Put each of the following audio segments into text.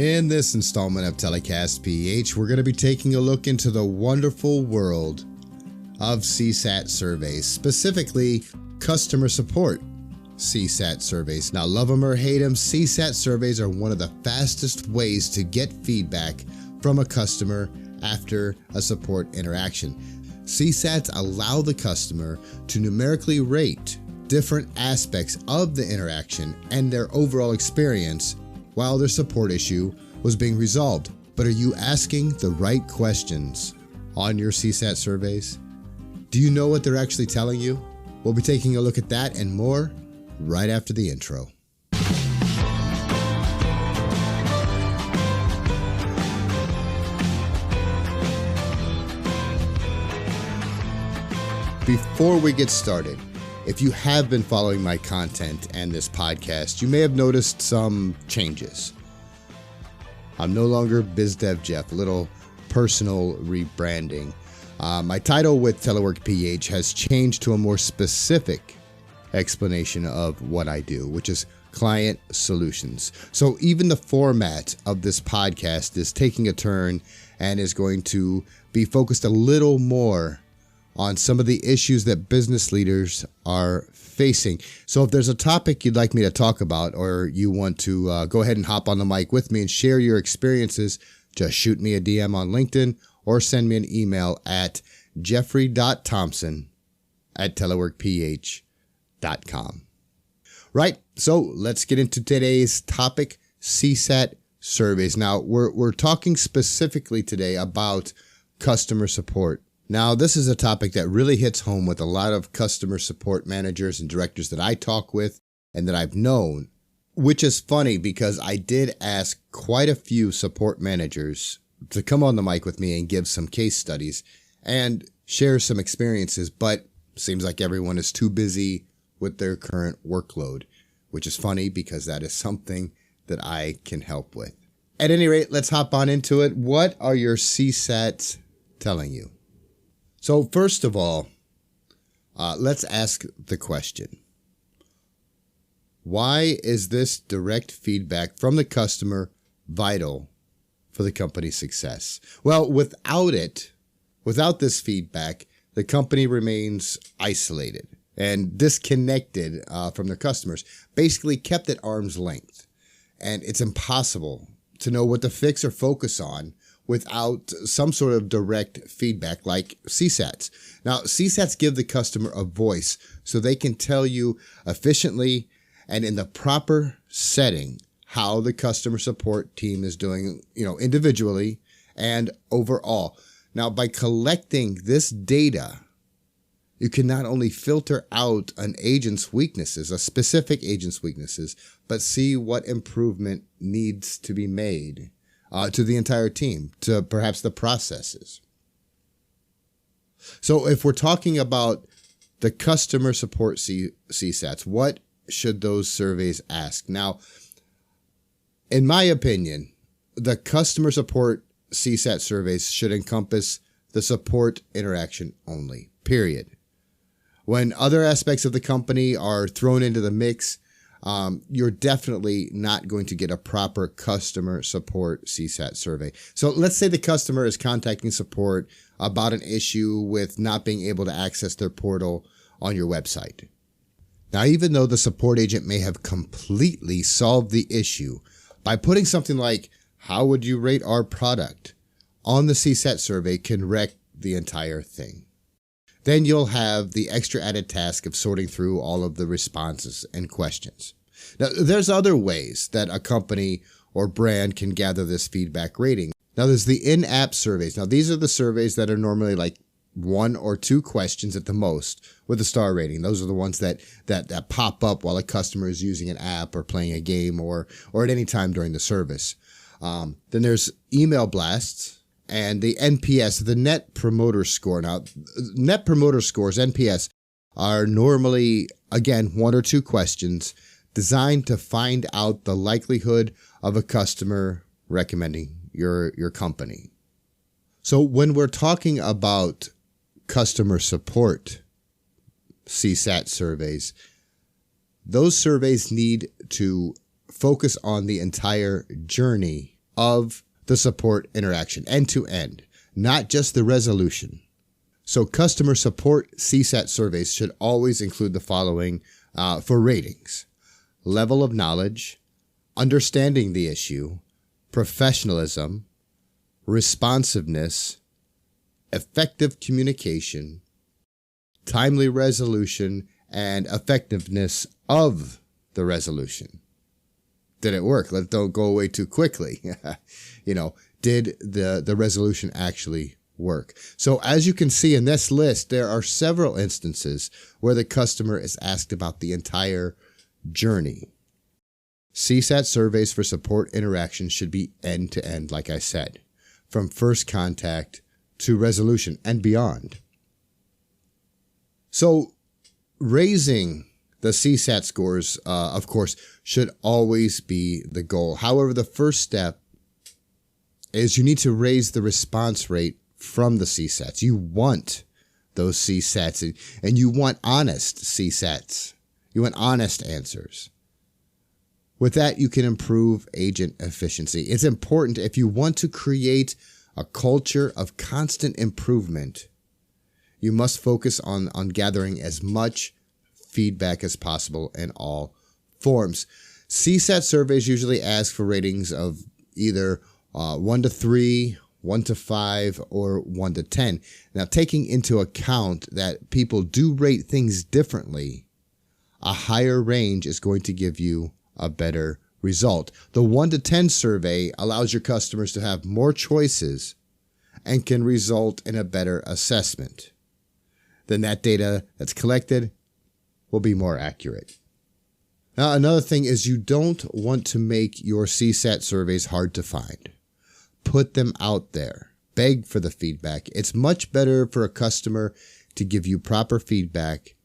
In this installment of TelecastPH, we're going to be taking a look into the wonderful world of CSAT surveys, specifically customer support CSAT surveys. Now, love them or hate them, CSAT surveys are one of the fastest ways to get feedback from a customer after a support interaction. CSATs allow the customer to numerically rate different aspects of the interaction and their overall experience while their support issue was being resolved. But are you asking the right questions on your CSAT surveys? Do you know what they're actually telling you? We'll be taking a look at that and more right after the intro. Before we get started, if you have been following my content and this podcast, you may have noticed some changes. I'm no longer BizDev Jeff, a little personal rebranding. My title with TelecastPH has changed to a more specific explanation of what I do, which is client solutions. So even the format of this podcast is taking a turn and is going to be focused a little more on some of the issues that business leaders are facing. So if there's a topic you'd like me to talk about, or you want to go ahead and hop on the mic with me and share your experiences, just shoot me a DM on LinkedIn or send me an email at jeffrey.thompson@teleworkph.com. Right, so let's get into today's topic, CSAT surveys. Now, we're talking specifically today about customer support. Now, this is a topic that really hits home with a lot of customer support managers and directors that I talk with and that I've known, which is funny because I did ask quite a few support managers to come on the mic with me and give some case studies and share some experiences, but seems like everyone is too busy with their current workload, which is funny because that is something that I can help with. At any rate, let's hop on into it. What are your CSATs telling you? So first of all, let's ask the question, why is this direct feedback from the customer vital for the company's success? Well, without this feedback, the company remains isolated and disconnected from their customers, basically kept at arm's length. And it's impossible to know what to fix or focus on without some sort of direct feedback like CSATs. Now, CSATs give the customer a voice so they can tell you efficiently and in the proper setting how the customer support team is doing, individually and overall. Now, by collecting this data, you can not only filter out an agent's weaknesses, a specific agent's weaknesses, but see what improvement needs to be made to the entire team, to perhaps the processes. So if we're talking about the customer support CSATs, what should those surveys ask? Now, in my opinion, the customer support CSAT surveys should encompass the support interaction only, period. When other aspects of the company are thrown into the mix, you're definitely not going to get a proper customer support CSAT survey. So let's say the customer is contacting support about an issue with not being able to access their portal on your website. Now, even though the support agent may have completely solved the issue by putting something like, "How would you rate our product?" on the CSAT survey can wreck the entire thing. Then you'll have the extra added task of sorting through all of the responses and questions. Now, there's other ways that a company or brand can gather this feedback rating. Now, there's the in-app surveys. Now, these are the surveys that are normally like 1 or 2 questions at the most with a star rating. Those are the ones that pop up while a customer is using an app or playing a game or at any time during the service. Then there's email blasts. And the NPS, the Net Promoter Score. Now, Net Promoter Scores, NPS, are normally, again, 1 or 2 questions designed to find out the likelihood of a customer recommending your company. So when we're talking about customer support CSAT surveys, those surveys need to focus on the entire journey of the support interaction, end to end, not just the resolution. So customer support CSAT surveys should always include the following for ratings: level of knowledge, understanding the issue, professionalism, responsiveness, effective communication, timely resolution, and effectiveness of the resolution. Did it work? Don't go away too quickly. Did the resolution actually work? So as you can see in this list, there are several instances where the customer is asked about the entire journey. CSAT surveys for support interactions should be end to end, like I said, from first contact to resolution and beyond. So raising the CSAT scores, of course, should always be the goal. However, the first step is you need to raise the response rate from the CSATs. You want those CSATs, and you want honest CSATs. You want honest answers. With that, you can improve agent efficiency. It's important if you want to create a culture of constant improvement. You must focus on gathering as much feedback as possible in all forms. CSAT surveys usually ask for ratings of either 1 to 3, 1 to 5, or 1 to 10. Now, taking into account that people do rate things differently, a higher range is going to give you a better result. The 1 to 10 survey allows your customers to have more choices and can result in a better assessment. Then that data that's collected will be more accurate. Now, another thing is you don't want to make your CSAT surveys hard to find. Put them out there. Beg for the feedback. It's much better for a customer to give you proper feedback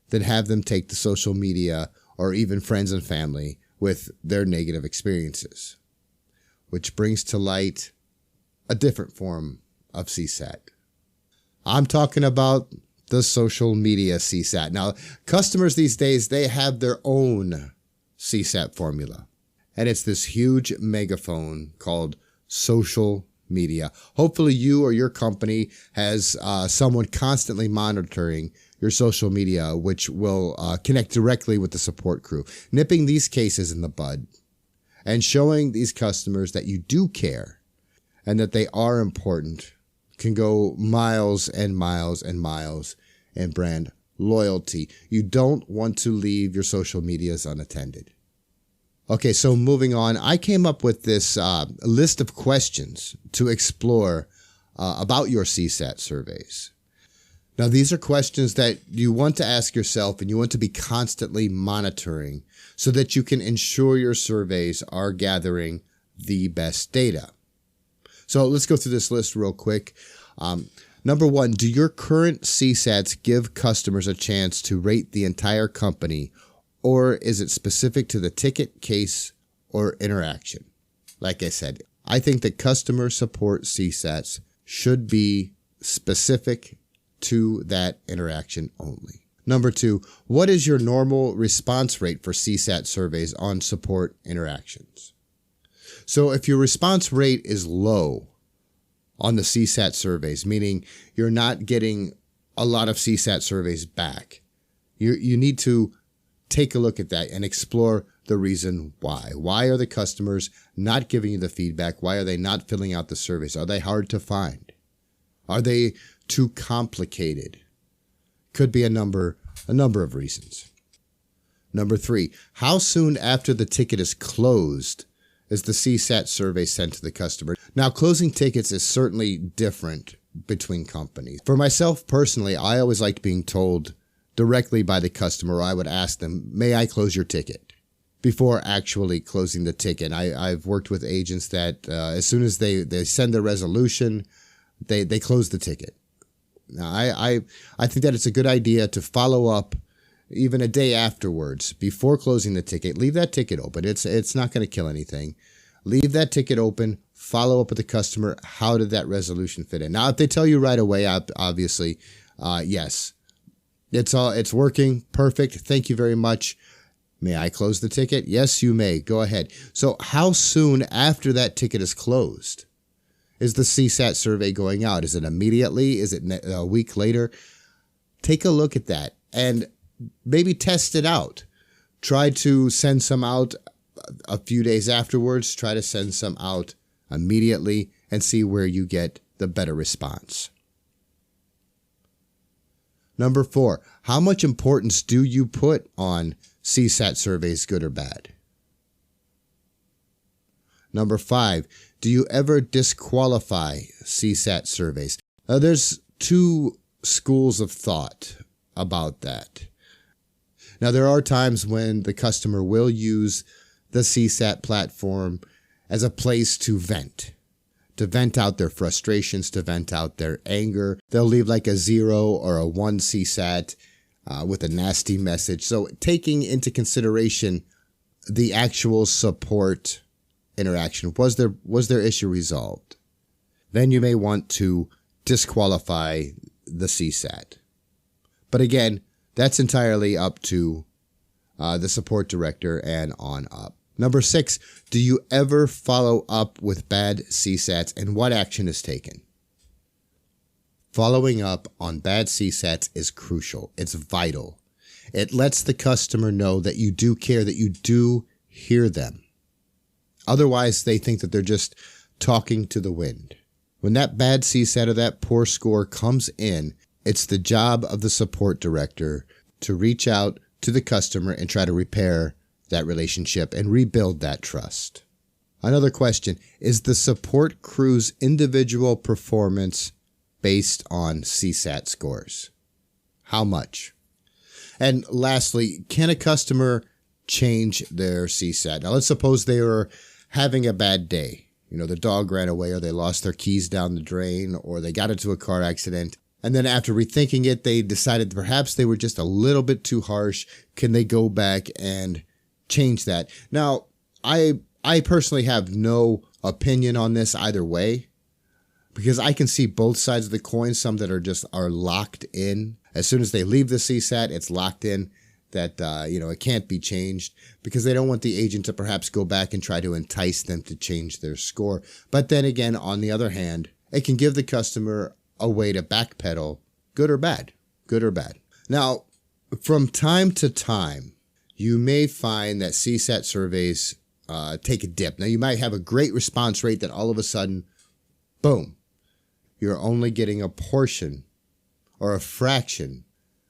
than have them take to social media or even friends and family with their negative experiences, which brings to light a different form of CSAT. I'm talking about the social media CSAT. Now, customers these days, they have their own CSAT formula, and it's this huge megaphone called social media. Hopefully you or your company has someone constantly monitoring your social media, which will connect directly with the support crew, nipping these cases in the bud and showing these customers that you do care and that they are important can go miles and miles and miles in brand loyalty. You don't want to leave your social medias unattended. Okay, so moving on, I came up with this list of questions to explore about your CSAT surveys. Now, these are questions that you want to ask yourself and you want to be constantly monitoring so that you can ensure your surveys are gathering the best data. So let's go through this list real quick. Number 1, do your current CSATs give customers a chance to rate the entire company, or is it specific to the ticket, case, or interaction? Like I said, I think that customer support CSATs should be specific to that interaction only. Number 2, what is your normal response rate for CSAT surveys on support interactions? So if your response rate is low on the CSAT surveys, meaning you're not getting a lot of CSAT surveys back, you need to take a look at that and explore the reason why. Why are the customers not giving you the feedback? Why are they not filling out the surveys? Are they hard to find? Are they too complicated? Could be a number of reasons. Number 3, how soon after the ticket is closed is the CSAT survey sent to the customer? Now, closing tickets is certainly different between companies. For myself personally, I always liked being told directly by the customer, or I would ask them, may I close your ticket? Before actually closing the ticket. I've worked with agents that as soon as they send the resolution, they close the ticket. Now, I think that it's a good idea to follow up even a day afterwards before closing the ticket. Leave that ticket open. It's not going to kill anything. Leave that ticket open. Follow up with the customer. How did that resolution fit in? Now, if they tell you right away, obviously, yes, it's working perfect. Thank you very much. May I close the ticket? Yes, you may. Go ahead. So how soon after that ticket is closed is the CSAT survey going out? Is it immediately? Is it a week later? Take a look at that and maybe test it out. Try to send some out a few days afterwards. Try to send some out immediately and see where you get the better response. Number 4, how much importance do you put on CSAT surveys, good or bad? Number 5, do you ever disqualify CSAT surveys? Now, there's 2 schools of thought about that. Now, there are times when the customer will use the CSAT platform as a place to vent out their frustrations, to vent out their anger. They'll leave like a 0 or a 1 CSAT with a nasty message. So taking into consideration the actual support interaction, was their issue resolved? Then you may want to disqualify the CSAT. But again, that's entirely up to the support director and on up. Number 6, do you ever follow up with bad CSATs, and what action is taken? Following up on bad CSATs is crucial. It's vital. It lets the customer know that you do care, that you do hear them. Otherwise, they think that they're just talking to the wind. When that bad CSAT or that poor score comes in, it's the job of the support director to reach out to the customer and try to repair that relationship and rebuild that trust. Another question, is the support crew's individual performance based on CSAT scores? How much? And lastly, can a customer change their CSAT? Now, let's suppose they were having a bad day. You know, the dog ran away, or they lost their keys down the drain, or they got into a car accident. And then after rethinking it, they decided perhaps they were just a little bit too harsh. Can they go back and change that? Now, I personally have no opinion on this either way, because I can see both sides of the coin. Some that are locked in. As soon as they leave the CSAT, it's locked in that, it can't be changed, because they don't want the agent to perhaps go back and try to entice them to change their score. But then again, on the other hand, it can give the customer a way to backpedal, good or bad. Now, from time to time, you may find that CSAT surveys take a dip. Now, you might have a great response rate that all of a sudden, boom, you're only getting a portion or a fraction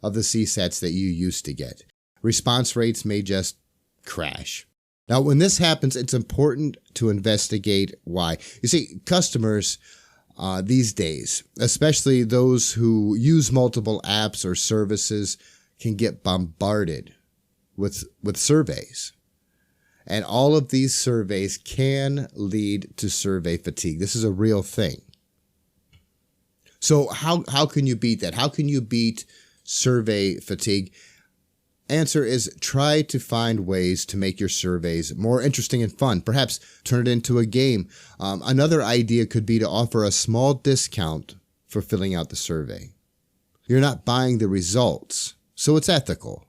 of the CSATs that you used to get. Response rates may just crash. Now, when this happens, it's important to investigate why. You see, customers these days, especially those who use multiple apps or services, can get bombarded with surveys. And all of these surveys can lead to survey fatigue. This is a real thing. So how can you beat that? How can you beat survey fatigue? Answer is, try to find ways to make your surveys more interesting and fun. Perhaps turn it into a game. Another idea could be to offer a small discount for filling out the survey. You're not buying the results, so it's ethical.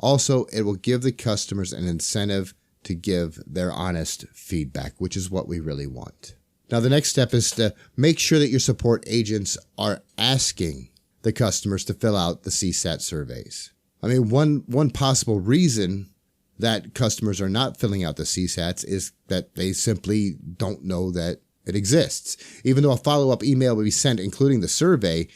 Also, it will give the customers an incentive to give their honest feedback, which is what we really want. Now, the next step is to make sure that your support agents are asking the customers to fill out the CSAT surveys. I mean, one possible reason that customers are not filling out the CSATs is that they simply don't know that it exists. Even though a follow-up email will be sent including the survey,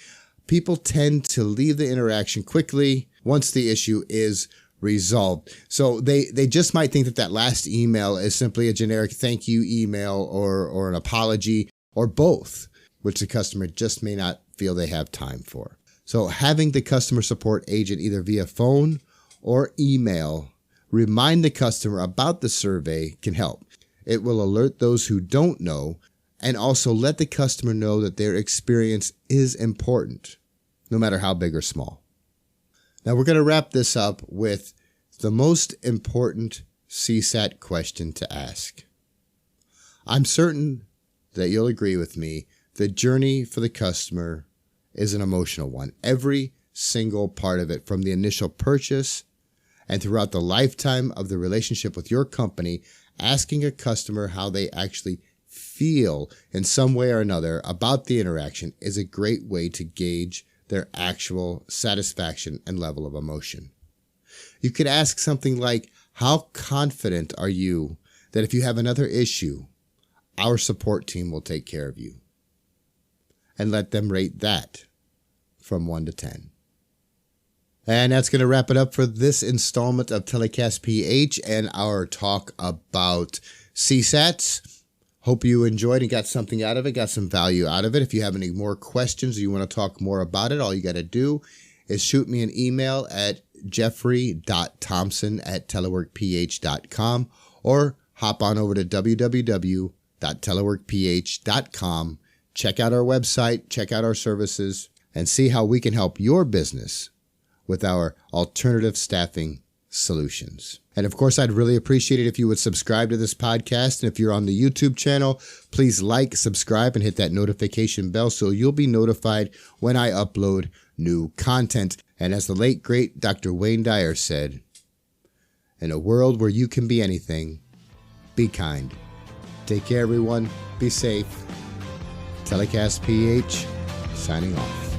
people tend to leave the interaction quickly once the issue is resolved. So they just might think that last email is simply a generic thank you email or an apology or both, which the customer just may not feel they have time for. So having the customer support agent either via phone or email remind the customer about the survey can help. It will alert those who don't know and also let the customer know that their experience is important, no matter how big or small. Now we're going to wrap this up with the most important CSAT question to ask. I'm certain that you'll agree with me, the journey for the customer is an emotional one. Every single part of it, from the initial purchase And throughout the lifetime of the relationship with your company, asking a customer how they actually feel in some way or another about the interaction is a great way to gauge their actual satisfaction and level of emotion. You could ask something like, how confident are you that if you have another issue, our support team will take care of you? And let them rate that from 1 to 10. And that's going to wrap it up for this installment of TelecastPH and our talk about CSATs. Hope you enjoyed and got something out of it, got some value out of it. If you have any more questions or you want to talk more about it, all you got to do is shoot me an email at jeffrey.thompson@teleworkph.com or hop on over to www.teleworkph.com. Check out our website, check out our services, and see how we can help your business with our alternative staffing solutions. And of course, I'd really appreciate it if you would subscribe to this podcast. And if you're on the YouTube channel, please like, subscribe, and hit that notification bell so you'll be notified when I upload new content. And as the late, great Dr. Wayne Dyer said, in a world where you can be anything, be kind. Take care, everyone. Be safe. TelecastPH, signing off.